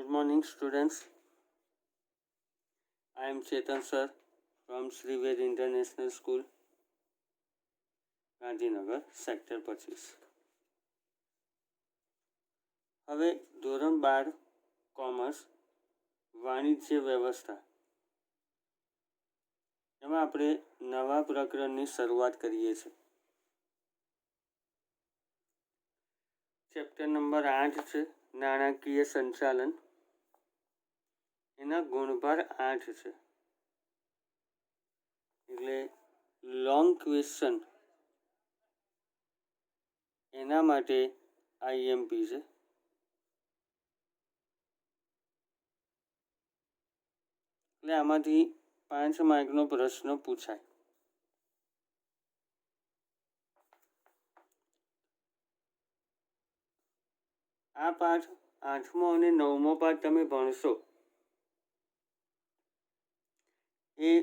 Good morning, students. I am Chetan sir from Sri Ved International School, Gandhinagar, sector 25. હવે ધોરણ 12 commerce વાણિજ્ય વ્યવસ્થા એમાં આપણે નવા પ્રકરણની શરૂઆત કરીએ છીએ. ચેપ્ટર નંબર 8 છે નાણાકીય સંચાલન. એના ગુણભાર 8 છે, એટલે લોંગ ક્વેશ્ચન એના માટે આઈએમપી છે. એટલે આમાંથી 5 માર્કનો પ્રશ્ન પૂછાય. આ પાઠ 8મો અને 9મો પાઠ તમે ભણશો એ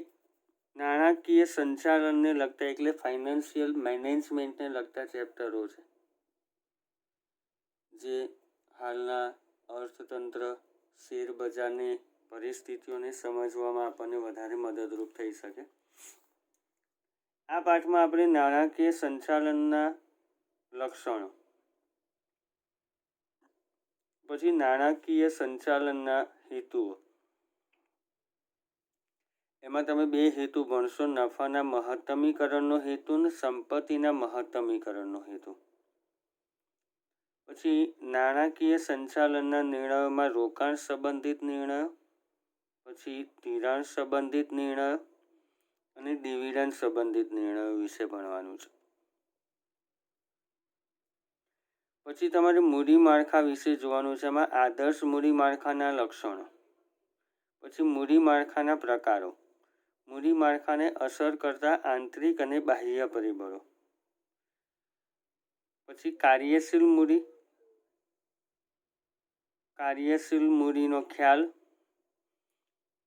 નાણાકીય સંચાલનને લગતા, એટલે ફાઇનાન્શિયલ મેનેજમેન્ટને લગતા ચેપ્ટરો છે, જે હાલના અર્થતંત્ર, શેર બજારની પરિસ્થિતિઓને સમજવામાં આપણને વધારે મદદરૂપ થઈ શકે. આ પાઠમાં આપણે નાણાકીય સંચાલનના લક્ષણો, પછી નાણાકીય સંચાલનના હેતુઓ, એમાં તમે 2 હેતુ ભણશો, નફાના મહત્તમીકરણનો હેતુ અને સંપત્તિના મહત્તમીકરણનો હેતુ. પછી નાણાકીય સંચાલનના નિર્ણયોમાં રોકાણ સંબંધિત નિર્ણયો, પછી ધિરાણ સંબંધિત નિર્ણયો અને ડિવિડન્ડ સંબંધિત નિર્ણયો વિશે ભણવાનું છે. પછી તમારે મૂડી માળખા વિશે જોવાનું છે. એમાં આદર્શ મૂડી માળખાના લક્ષણો, પછી મૂડી માળખાના પ્રકારો, મૂડી માળખાને અસર કરતા આંતરિક અને બાહ્ય પરિબળો, પછી કાર્યશીલ મૂડીનો ખ્યાલ,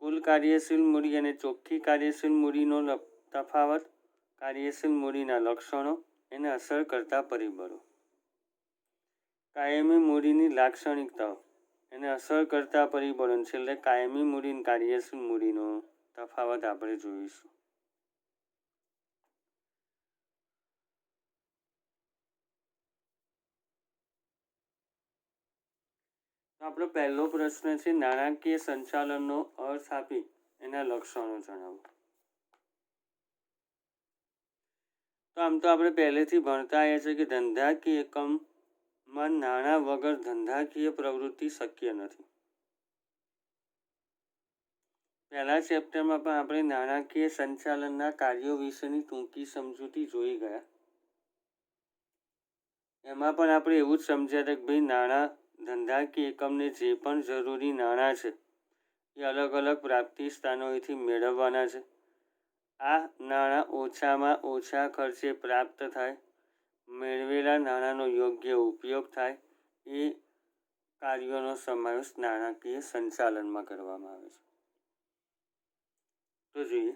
કુલ કાર્યશીલ મૂડી અને ચોખ્ખી કાર્યશીલ મૂડીનો તફાવત, કાર્યશીલ મૂડીના લક્ષણો, એને અસર કરતા પરિબળો, કાયમી મૂડીની લાક્ષણિકતાઓ, એને અસર કરતા પરિબળો, છેલ્લે કાયમી મૂડી અને કાર્યશીલ મૂડીનો તફાવત આપણે જોઈશું. આપણો પહેલો પ્રશ્ન છે નાણાકીય સંચાલનનો અર્થ આપી એના લક્ષણો જણાવો. તો આમ તો આપણે પહેલેથી ભણતા આવ્યા છે કે ધંધાકીય એકમમાં નાણાં વગર ધંધાકીય પ્રવૃત્તિ શક્ય નથી. પહેલા ચેપ્ટરમાં પણ આપણે નાણાકીય સંચાલનના કાર્યો વિશેની ટૂંકી સમજૂતી જોઈ ગયા. એમાં પણ આપણે એવું જ સમજ્યા હતા કે ભાઈ ધંધાકીય એકમને જે પણ જરૂરી નાણાં છે એ અલગ અલગ પ્રાપ્તિ સ્થાનોથી મેળવવાના છે. આ નાણાં ઓછામાં ઓછા ખર્ચે પ્રાપ્ત થાય, મેળવેલા નાણાંનો યોગ્ય ઉપયોગ થાય, એ કાર્યોનો સમાવેશ નાણાકીય સંચાલનમાં કરવામાં આવે છે. તો જોઈએ,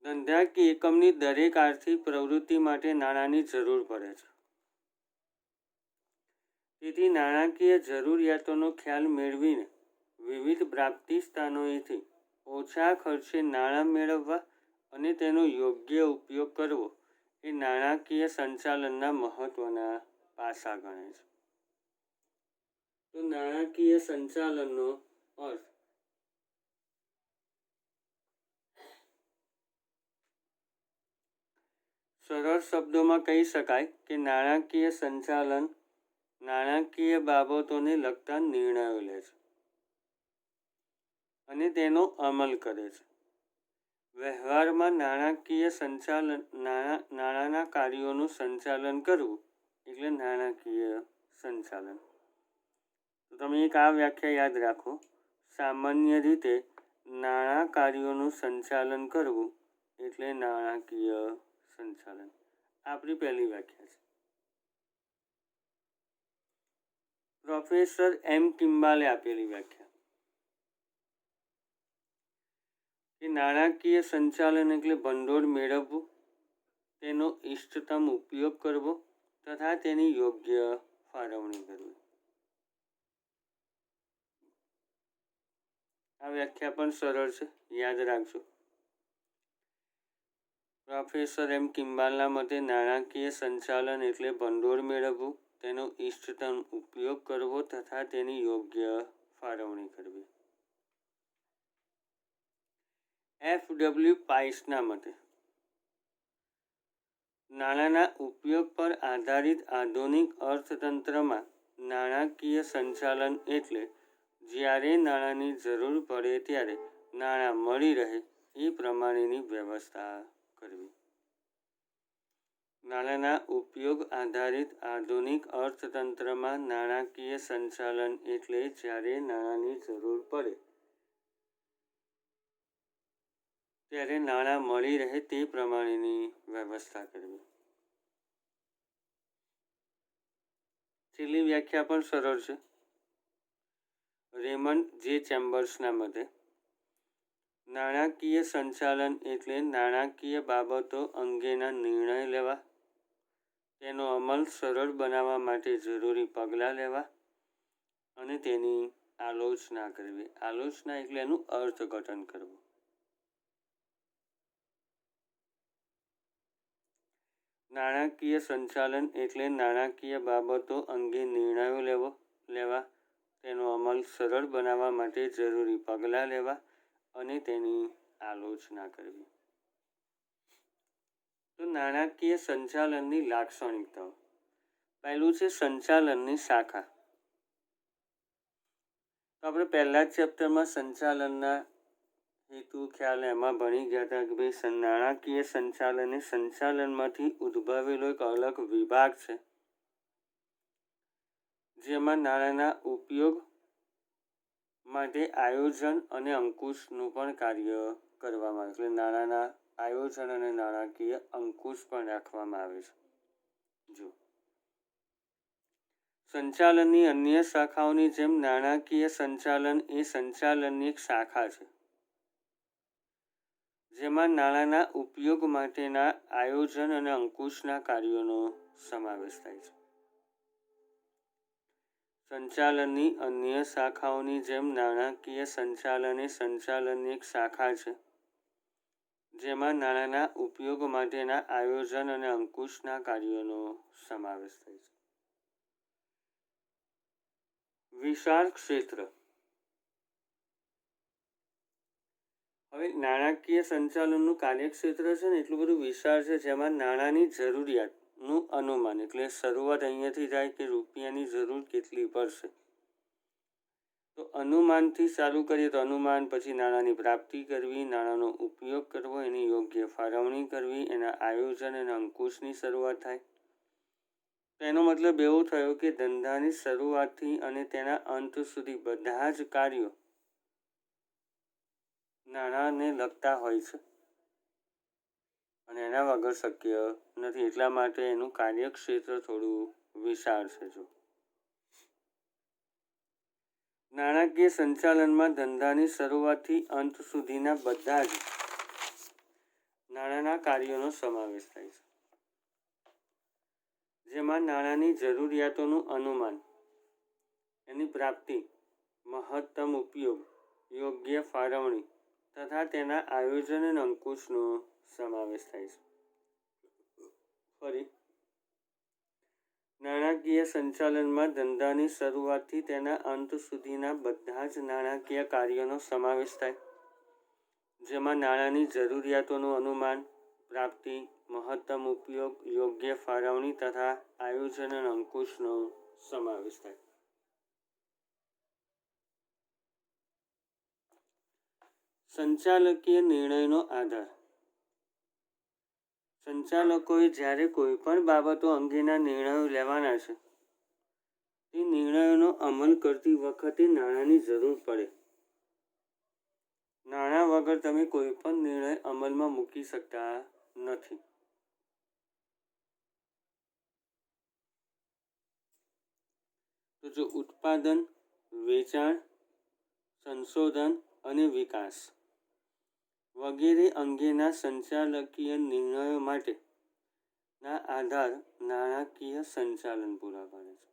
ધંધાકીય એકમની દરેક આર્થિક પ્રવૃત્તિ માટે નાણાંની જરૂર પડે છે. તેથી નાણાકીય જરૂરિયાતોનો ખ્યાલ મેળવીને વિવિધ પ્રાપ્તિ સ્થાનોએથી ઓછા ખર્ચે નાણાં મેળવવા અને તેનો યોગ્ય ઉપયોગ કરવો એ નાણાકીય સંચાલનના મહત્વના પાસા ગણાય છે. તો નાણાકીય સંચાલનનો અર્થ સરળ શબ્દોમાં કહી શકાય કે નાણાકીય સંચાલન નાણાકીય બાબતોને લગતા નિર્ણયો લે છે અને તેનો અમલ કરે છે. વ્યવહારમાં નાણાંના કાર્યોનું સંચાલન કરવું એટલે નાણાકીય સંચાલન. તો તમે એક આ વ્યાખ્યા યાદ રાખો, સામાન્ય રીતે નાણાં કાર્યોનું સંચાલન કરવું એટલે નાણાકીય સંચાલન. આપણી પહેલી વ્યાખ્યા છે. પ્રોફેસર એમ કિમ્બાલે આપેલી વ્યાખ્યા કે નાણાકીય સંચાલન એટલે ભંડોળ મેળવવું, તેનો ઇષ્ટતમ ઉપયોગ કરવો તથા તેની યોગ્ય ફાળવણી કરવી. આ વ્યાખ્યા પણ સરળ છે, યાદ રાખજો. પ્રોફેસર એમ કિંબાલના મતે નાણાકીય સંચાલન એટલે ભંડોળ મેળવવું, તેનો ઇષ્ટતમ ઉપયોગ કરવો તથા તેની યોગ્ય ફાળવણી કરવી. FW પાઇસના મતે નાણાંના ઉપયોગ પર આધારિત આધુનિક અર્થતંત્રમાં નાણાકીય સંચાલન એટલે જ્યારે નાણાંની જરૂર પડે ત્યારે નાણાં મળી રહે એ પ્રમાણેની વ્યવસ્થા કરવી. નાણાંના ઉપયોગ આધારિત આધુનિક અર્થતંત્રમાં નાણાકીય સંચાલન એટલે જ્યારે નાણાંની જરૂર પડે ત્યારે નાણાં મળી રહે તે પ્રમાણેની વ્યવસ્થા કરવી. છેલ્લી વ્યાખ્યા પણ સરળ છે. રેમન્ડ જે ચેમ્બર્સના મતે નાણાકીય સંચાલન એટલે નાણાકીય બાબતો અંગેના નિર્ણય લેવા, તેનો અમલ સરળ બનાવવા માટે જરૂરી પગલાં લેવા અને તેની આલોચના કરવી. આલોચના એટલે એનું અર્થઘટન કરવું. નાણાકીય સંચાલન એટલે નાણાકીય બાબતો અંગે નિર્ણયો લેવા, તેનો અમલ સરળ બનાવવા માટે જરૂરી પગલાં લેવા અને તેની આલોચના કરવી. તો નાણાકીય સંચાલનની લાક્ષણિકતાઓ. પહેલું છે સંચાલનની શાખા. તો આપણે પહેલા જ ચેપ્ટરમાં સંચાલનના હેતુ ખ્યાલ એમાં ભણી ગયા હતા કે ભાઈ નાણાકીય સંચાલન એ સંચાલનમાંથી ઉદ્ભવેલો એક અલગ વિભાગ છે, જેમાં નાણાંના ઉપયોગ માટે આયોજન અને અંકુશનું પણ કાર્ય કરવામાં આવે છે. એટલે નાણાંના આયોજન અને નાણાકીય અંકુશ પણ રાખવામાં આવે છે. જો સંચાલનની અન્ય શાખાઓની જેમ નાણાકીય સંચાલન એ સંચાલનની એક શાખા છે, જેમાં નાણાંના ઉપયોગ માટેના આયોજન અને અંકુશના કાર્યોનો સમાવેશ થાય છે. સંચાલનની અન્ય શાખાઓની જેમ નાણાકીય સંચાલન એ સંચાલનની એક શાખા છે, જેમાં નાણાંના ઉપયોગ માટેના આયોજન અને અંકુશના કાર્યોનો સમાવેશ થાય છે. વિશાળ ક્ષેત્ર. હવે નાણાકીય સંચાલનનું કાર્યક્ષેત્ર છે ને એટલું બધું વિશાળ છે, જેમાં નાણાંની જરૂરિયાતનું અનુમાન, એટલે શરૂઆત અહીંયાથી થાય કે રૂપિયાની જરૂર કેટલી પડશે, તો અનુમાનથી ચાલુ કરીએ તો અનુમાન, પછી નાણાંની પ્રાપ્તિ કરવી, નાણાંનો ઉપયોગ કરવો, એની યોગ્ય ફાળવણી કરવી, એના આયોજન અને અંકુશની શરૂઆત થાય. તેનો મતલબ એવો થયો કે ધંધાની શરૂઆતથી અને તેના અંત સુધી બધા જ કાર્યો નાણાંને લગતા હોય છે અને એના વગર શક્ય નથી. એટલા માટે એનું કાર્યક્ષેત્ર થોડું વિશાળ છે. જો નાણાકીય સંચાલનમાં ધંધાની શરૂઆતથી અંત સુધીના બધા જ નાણાંના કાર્યોનો સમાવેશ થાય છે, જેમાં નાણાંની જરૂરિયાતોનું અનુમાન, એની પ્રાપ્તિ, મહત્તમ ઉપયોગ, યોગ્ય ફાળવણી તથા તેના આયોજન અને અંકુશનો સમાવેશ થાય છે. ફરી નાણાકીય સંચાલનમાં ધંધાની શરૂઆતથી તેના અંત સુધીના બધા જ નાણાકીય કાર્યોનો સમાવેશ થાય, જેમાં નાણાંની જરૂરિયાતોનું અનુમાન, પ્રાપ્તિ, મહત્તમ ઉપયોગ, યોગ્ય ફાળવણી તથા આયોજન અને અંકુશનો સમાવેશ થાય. સંચાલકીય નિર્ણયનો આધાર. સંચાલકોએ જ્યારે કોઈ પણ બાબતો અંગેના નિર્ણયો લેવાના છે, તે નિર્ણયોનો અમલ કરતી વખતે નાણાંની જરૂર પડે. નાણાં વગર તમે કોઈ પણ નિર્ણય અમલમાં મૂકી શકતા નથી. તો જો ઉત્પાદન, વેચાણ, સંશોધન અને વિકાસ વગેરે અંગેના સંચાલકીય નિર્ણયો માટેના આધાર નાણાકીય સંચાલન પૂરા પાડે છે.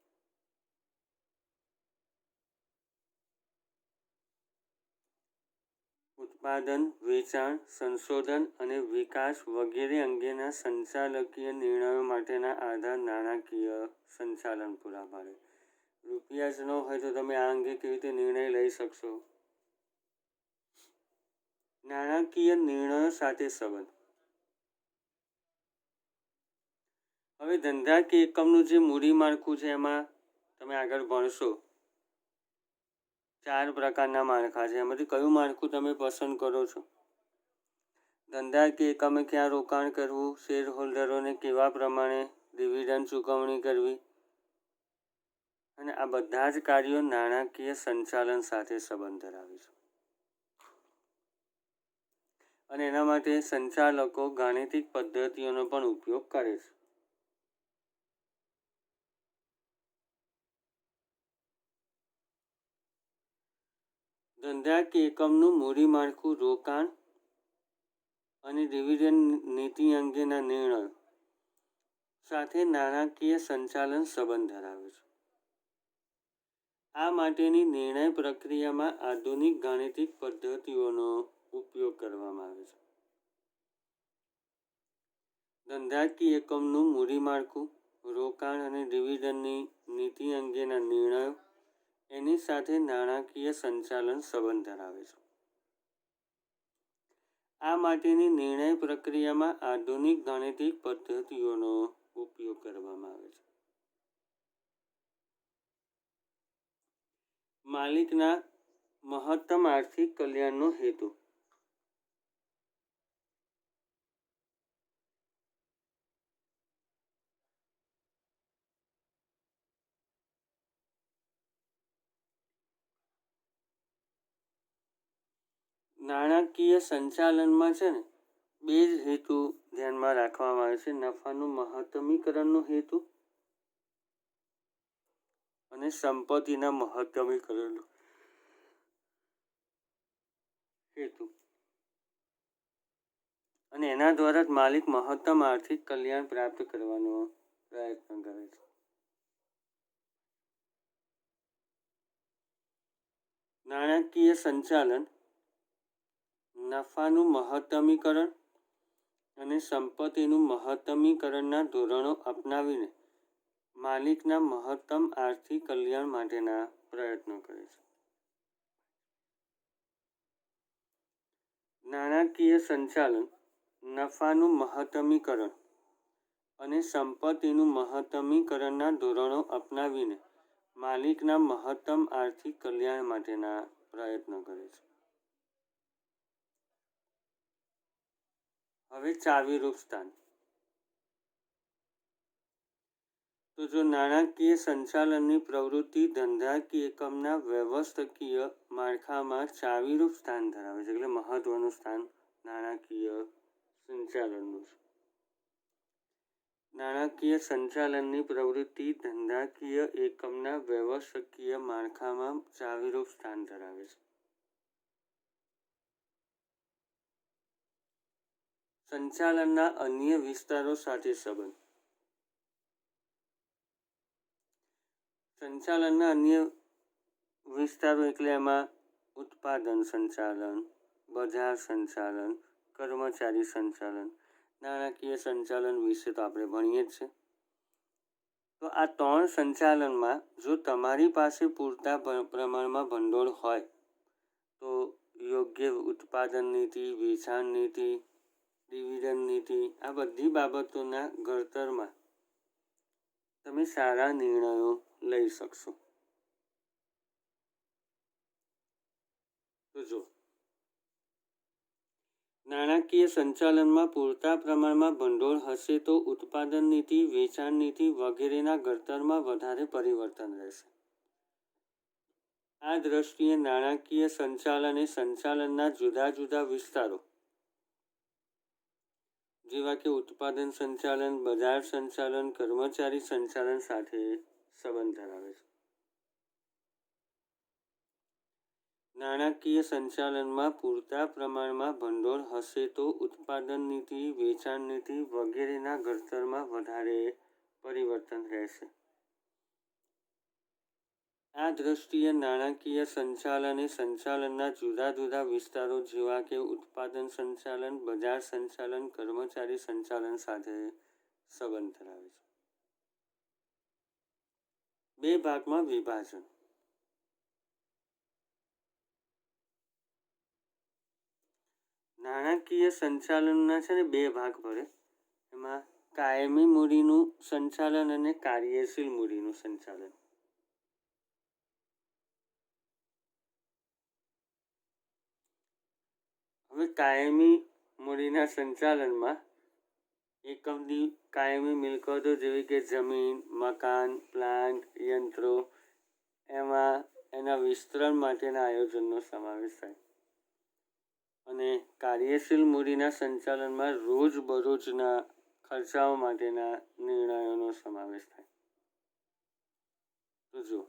ઉત્પાદન, વેચાણ, સંશોધન અને વિકાસ વગેરે અંગેના સંચાલકીય નિર્ણયો માટેના આધાર નાણાકીય સંચાલન પૂરા પાડે. રૂપિયા જ ન હોય તો તમે આ અંગે કેવી રીતે નિર્ણય લઈ શકશો? નાણાકીય નિર્ણયો સાથે સંબંધ. હવે ધંધાકીય એકમનું જે મૂડી માળખું છે એમાં તમે આગળ ભણશો 4 પ્રકારના માળખા છે. એમાંથી કયું માળખું તમે પસંદ કરો છો? ધંધાકીય એકમે ક્યાં રોકાણ કરવું, શેર હોલ્ડરોને કેવા પ્રમાણે ડિવિડન્ડ ચૂકવણી કરવી, અને આ બધા જ કાર્યો નાણાકીય સંચાલન સાથે સંબંધ ધરાવે છે. અને એના માટે સંચાલકો ગાણિતિક પદ્ધતિઓનો પણ ઉપયોગ કરે છે. ધંધાકીય એકમનું મૂડી માળખું રોકાણ અને ડિવિડન્ડ નીતિ અંગેના નિર્ણયો સાથે નાણાકીય સંચાલન સંબંધ ધરાવે છે. આ માટેની નિર્ણય પ્રક્રિયામાં આધુનિક ગાણિતિક પદ્ધતિઓનો ઉપયોગ કરવામાં આવે છે. ધંધાકીય એકમનું મૂડી માળખું, રોકાણ અને ડિવિડન્ડની નીતિ અંગેના નિર્ણયો એની સાથે નાણાકીય સંચાલન સંબંધ ધરાવે છે. આ માટેની નિર્ણય પ્રક્રિયામાં આધુનિક ગાણિતિક પદ્ધતિઓનો ઉપયોગ કરવામાં આવે છે. માલિકના મહત્તમ આર્થિક કલ્યાણનો હેતુ. નાણાકીય સંચાલનમાં છે ને 2 જ હેતુ ધ્યાનમાં રાખવામાં આવે છે. નફાનું મહત્તમીકરણનો હેતુ અને સંપત્તિના મહત્તમીકરણનો હેતુ. અને એના દ્વારા જ માલિક મહત્તમ આર્થિક કલ્યાણ પ્રાપ્ત કરવાનો પ્રયત્ન કરે છે. નાણાકીય સંચાલન નફાનું મહત્તમીકરણ અને સંપત્તિનું મહત્તમીકરણના ધોરણો અપનાવીને માલિકના મહત્તમ આર્થિક કલ્યાણ માટેના પ્રયત્નો કરે છે. નાણાકીય સંચાલન નફાનું મહત્તમીકરણ અને સંપત્તિનું મહત્તમીકરણના ધોરણો અપનાવીને માલિકના મહત્તમ આર્થિક કલ્યાણ માટેના પ્રયત્નો કરે છે. હવે ચાવીરૂપ સ્થાન. તો જો નાણાકીય સંચાલનની પ્રવૃત્તિ ધંધાકીય એકમના વ્યવસ્થાકીય માળખામાં ચાવીરૂપ સ્થાન ધરાવે છે, એટલે મહત્વનું સ્થાન નાણાકીય સંચાલનનું છે. નાણાકીય સંચાલનની પ્રવૃત્તિ ધંધાકીય એકમના વ્યવસ્થાકીય માળખામાં ચાવીરૂપ સ્થાન ધરાવે છે. સંચાલનના અન્ય વિસ્તારો સાથે સંબંધ. સંચાલનના અન્ય વિસ્તારો એટલે એમાં ઉત્પાદન સંચાલન, બજાર સંચાલન, કર્મચારી સંચાલન. નાણાકીય સંચાલન વિશે તો આપણે ભણીએ જ છે. તો આ 3 સંચાલનમાં જો તમારી પાસે પૂરતા પ્રમાણમાં ભંડોળ હોય તો યોગ્ય ઉત્પાદન નીતિ, વેચાણ નીતિ, ડિવિડન્ડ નીતિ, આ બધી બાબતોના ઘડતરમાં તમે સારા નિર્ણયો લઈ શકશો. તો જો નાણાકીય સંચાલનમાં પૂરતા પ્રમાણમાં ભંડોળ હશે તો ઉત્પાદન નીતિ, વેચાણ નીતિ વગેરેના ઘડતરમાં વધારે પરિવર્તન રહેશે. આ દ્રષ્ટિએ નાણાકીય સંચાલન એ સંચાલનના જુદા જુદા વિસ્તારો જેવા કે ઉત્પાદન સંચાલન, બજાર સંચાલન, કર્મચારી સંચાલન સાથે સંબંધ ધરાવે છે. નાણાકીય સંચાલનમાં પૂરતા પ્રમાણમાં ભંડોળ હશે તો ઉત્પાદન નીતિ, વેચાણ નીતિ વગેરેના ઘડતરમાં વધારે પરિવર્તન રહેશે. આ દ્રષ્ટિએ નાણાકીય સંચાલન એ સંચાલનના જુદા જુદા વિસ્તારો જેવા કે ઉત્પાદન સંચાલન, બજાર સંચાલન, કર્મચારી સંચાલન સાથે સંબંધ ધરાવે છે. બે ભાગમાં વિભાજન. નાણાકીય સંચાલનના છે ને બે ભાગ પડે. એમાં કાયમી મૂડીનું સંચાલન અને કાર્યશીલ મૂડીનું સંચાલન. હવે કાયમી મૂડીના સંચાલનમાં એકમની કાયમી મિલકતો જેવી કે જમીન, મકાન, પ્લાન્ટ, યંત્રો, એમાં એના વિસ્તરણ માટેના આયોજનનો સમાવેશ થાય. અને કાર્યશીલ મૂડીના સંચાલનમાં રોજબરોજના ખર્ચાઓ માટેના નિર્ણયોનો સમાવેશ થાય. તો જો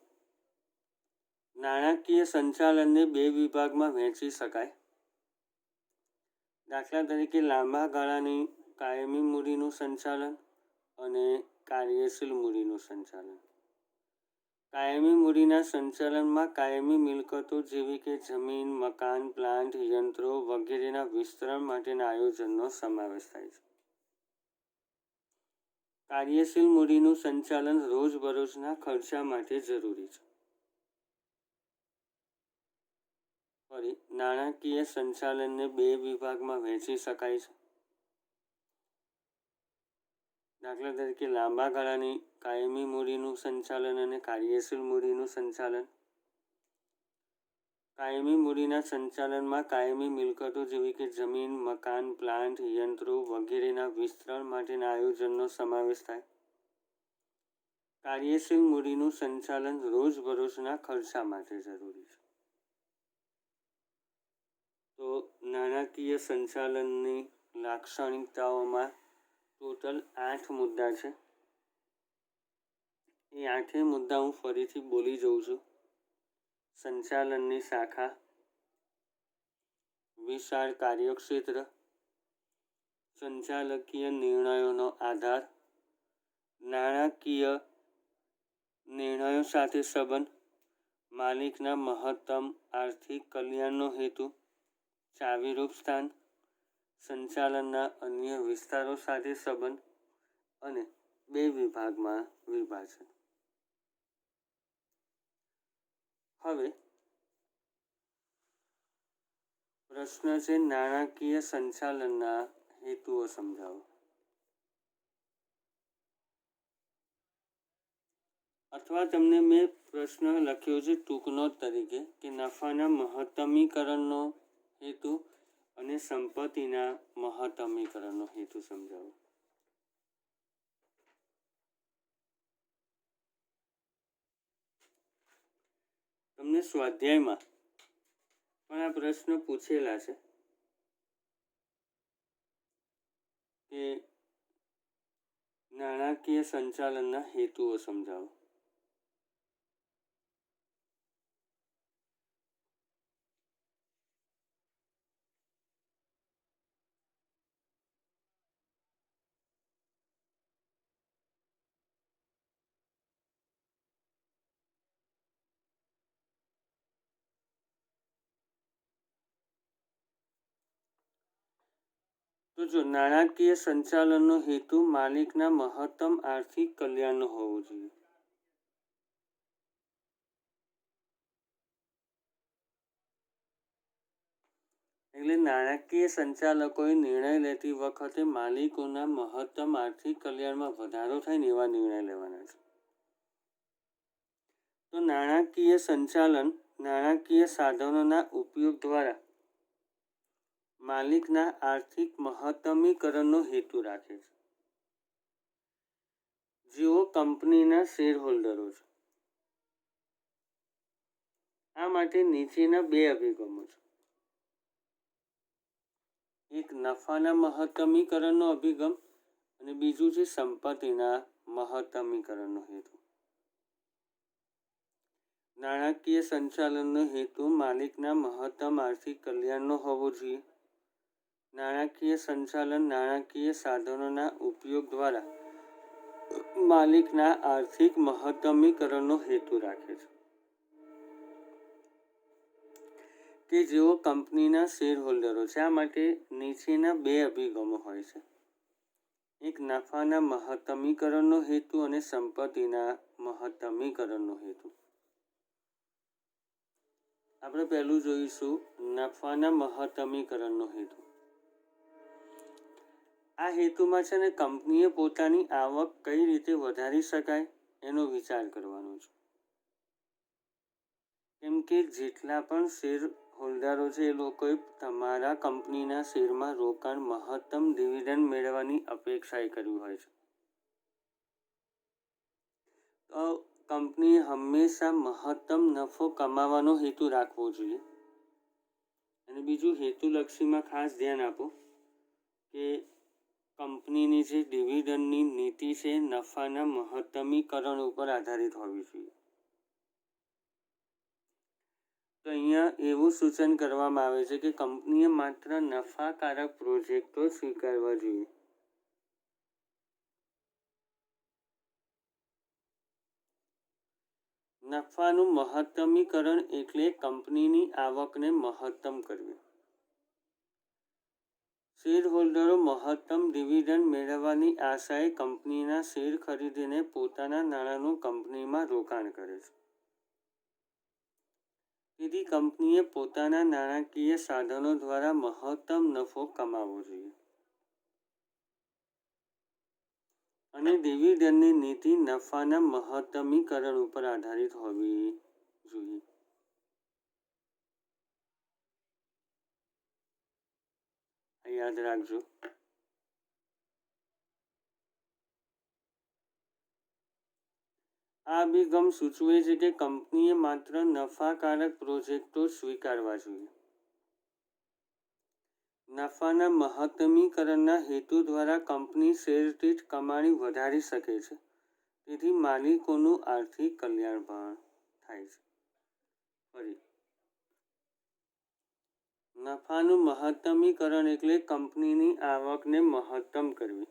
નાણાકીય સંચાલનને બે વિભાગમાં વહેંચી શકાય. દાખલા તરીકે લાંબા ગાળાની કાયમી મૂડીનું સંચાલન અને કાર્યશીલ મૂડીનું સંચાલન. કાયમી મૂડીના સંચાલનમાં કાયમી મિલકતો જેવી કે જમીન, મકાન, પ્લાન્ટ, યંત્રો વગેરેના વિસ્તરણ માટેના આયોજનનો સમાવેશ થાય છે. કાર્યશીલ મૂડીનું સંચાલન રોજબરોજના ખર્ચા માટે જરૂરી છે. ફરી નાણાકીય સંચાલનને બે વિભાગમાં વહેંચી શકાય છે. દાખલા તરીકે લાંબા ગાળાની કાયમી મૂડીનું સંચાલન અને કાર્યશીલ મૂડીનું સંચાલન. કાયમી મૂડીના સંચાલનમાં કાયમી મિલકતો જેવી કે જમીન, મકાન, પ્લાન્ટ, યંત્રો વગેરેના વિસ્તરણ માટેના આયોજનનો સમાવેશ થાય. કાર્યશીલ મૂડીનું સંચાલન રોજબરોજના ખર્ચા માટે જરૂરી છે. તો નાણાકીય સંચાલનની લાક્ષણિકતાઓમાં ટોટલ 8 મુદ્દા છે. એ 8 મુદ્દા હું ફરીથી બોલી જઉં છું. સંચાલનની શાખા, વિશાળ કાર્યક્ષેત્ર, સંચાલકીય નિર્ણયોનો આધાર, નાણાકીય નિર્ણયો સાથે સંબંધ, માલિકના મહત્તમ આર્થિક કલ્યાણનો હેતુ, ચાવીરૂપ સ્થાન, સંચાલનના અન્ય વિસ્તારો સાથે સંબંધ અને બે વિભાગમાં વિભાજન. હવે પ્રશ્ન છે નાણાકીય સંચાલનના હેતુઓ સમજાવો. અથવા તમને મેં પ્રશ્ન લખ્યો છે ટૂંક નોટ તરીકે કે નફાના મહત્તમીકરણનો હેતુ અને સંપત્તિના મહત્તમીકરણનો હેતુ સમજાવો. તમને સ્વાધ્યાયમાં પણ આ પ્રશ્ન પૂછેલા છે કે નાણાકીય સંચાલનના હેતુઓ સમજાવો. તો જો નાણાકીય સંચાલનનો હેતુ માલિકના મહત્તમ આર્થિક કલ્યાણનો હોવો જોઈએ. એટલે નાણાકીય સંચાલકોએ નિર્ણય લેતી વખતે માલિકોના મહત્તમ આર્થિક કલ્યાણમાં વધારો થાય ને એવા નિર્ણય લેવાના છે. તો નાણાકીય સંચાલન નાણાકીય સાધનોના ઉપયોગ દ્વારા માલિકના આર્થિક મહત્તમીકરણનો હેતુ રાખે છે. જેઓ કંપનીના શેર હોલ્ડરો છે. આ માટે નીચેના બે અભિગમો છે. એક નફાના મહત્તમીકરણનો અભિગમ અને બીજું છે સંપત્તિના મહત્તમીકરણનો હેતુ. નાણાકીય સંચાલનનો હેતુ માલિકના મહત્તમ આર્થિક કલ્યાણનો હોવો જોઈએ. નાણાકીય સંચાલન નાણાકીય સાધનોના ઉપયોગ દ્વારા માલિકના આર્થિક મહત્તમીકરણનો હેતુ રાખે છે. કે જેઓ કંપનીના શેર હોલ્ડરો છે. આ માટે નીચેના બે અભિગમો હોય છે. એક નફાના મહત્તમીકરણનો હેતુ અને સંપત્તિના મહત્તમીકરણનો હેતુ. આપણે પહેલું જોઈશું નફાના મહત્તમીકરણનો હેતુ. આ હેતુમાં છે ને કંપનીએ પોતાની આવક કઈ રીતે વધારી શકાય એનો વિચાર કરવાનો છે. કેમ કે જેટલા પણ શેર હોલ્ડરો છે એ લોકોએ તમારા કંપનીના શેરમાં રોકાણ મહત્તમ ડિવિડન્ડ મેળવવાની અપેક્ષાએ કર્યું હોય છે. તો કંપનીએ હંમેશા મહત્તમ નફો કમાવાનો હેતુ રાખવો જોઈએ. અને બીજું હેતુલક્ષીમાં ખાસ ધ્યાન આપો કે કંપનીની જે ડિવિડન્ડની નીતિ છે નફાના મહત્તમીકરણ ઉપર આધારિત હોવી જોઈએ. તો અહીંયા એવું સૂચન કરવામાં આવે છે કે કંપનીએ માત્ર નફાકારક પ્રોજેક્ટો સ્વીકારવા જોઈએ. નફાનું મહત્તમીકરણ એટલે કંપનીની આવકને મહત્તમ કરવી. શેર હોલ્ડરો મહત્તમ ડિવિડન્ડ મેળવવાની આશાએ કંપનીના શેર ખરીદીને પોતાના નાણાંનું કંપનીમાં રોકાણ કરે છે. તેથી કંપનીએ પોતાના નાણાકીય સાધનો દ્વારા મહત્તમ નફો કમાવવો જોઈએ. અને ડિવિડન્ડની નીતિ નફાના મહત્તમીકરણ ઉપર આધારિત હોવી જોઈએ. યાદ રાખજો. આ અભિગમ સૂચવે છે કે કંપનીએ માત્ર નફાકારક પ્રોજેક્ટો સ્વીકારવા જોઈએ. નફાના મહત્તમીકરણના હેતુ દ્વારા કંપની શેરદીઠ કમાણી વધારી શકે છે. તેથી માલિકોનું આર્થિક કલ્યાણ પણ થાય છે. ફરી નફાનું મહત્તમીકરણ એટલે કંપનીની આવકને મહત્તમ કરવી.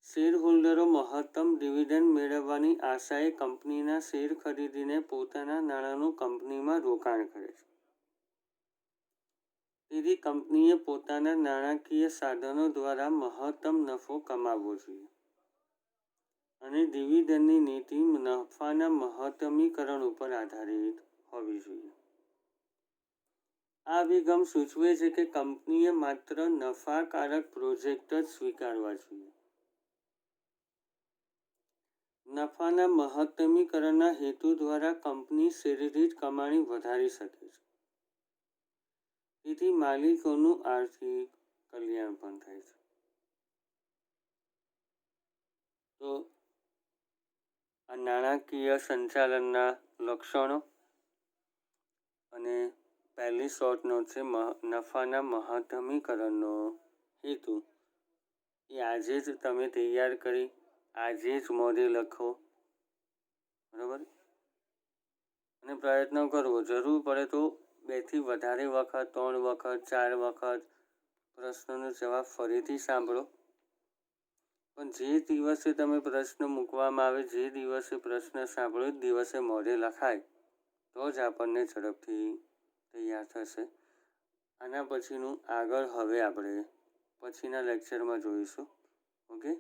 શેર હોલ્ડરો મહત્તમ ડિવિડન્ડ મેળવવાની આશાએ કંપનીના શેર ખરીદીને પોતાના નાણાંનું કંપનીમાં રોકાણ કરે છે. તેથી કંપનીએ પોતાના નાણાકીય સાધનો દ્વારા મહત્તમ નફો કમાવવો જોઈએ. અને ડિવિડન્ડની નીતિ નફાના મહત્તમીકરણ ઉપર આધારિત હોવી જોઈએ. આ અભિગમ સૂચવે છે કે કંપનીએ માત્ર નફાકારક પ્રોજેક્ટ જ સ્વીકારવા જોઈએ. નફાના મહત્તમીકરણના હેતુ દ્વારા કંપની શેરદીઠ કમાણી વધારી શકે છે. તેથી માલિકોનું આર્થિક કલ્યાણ પણ થાય છે. તો આ નાણાકીય સંચાલનના લક્ષણો અને પહેલી શોર્ટ નોટ છે નફાના મહત્તમીકરણનો હેતુ. એ આજે જ તમે તૈયાર કરી આજે જ મોઢે લખો. બરાબર. અને પ્રયત્ન કરવો. જરૂર પડે તો 2 થી વધારે વખત, 3 વખત, 4 વખત પ્રશ્નનો જવાબ ફરીથી સાંભળો. પણ જે દિવસે તમે પ્રશ્ન મૂકવામાં આવે, જે દિવસે પ્રશ્ન સાંભળો એ દિવસે મોઢે લખાય તો જ આપણને ઝડપથી તૈયાર થશે. આના પછીનું આગળ હવે આપણે પછીના લેક્ચરમાં જોઈશું. ઓકે.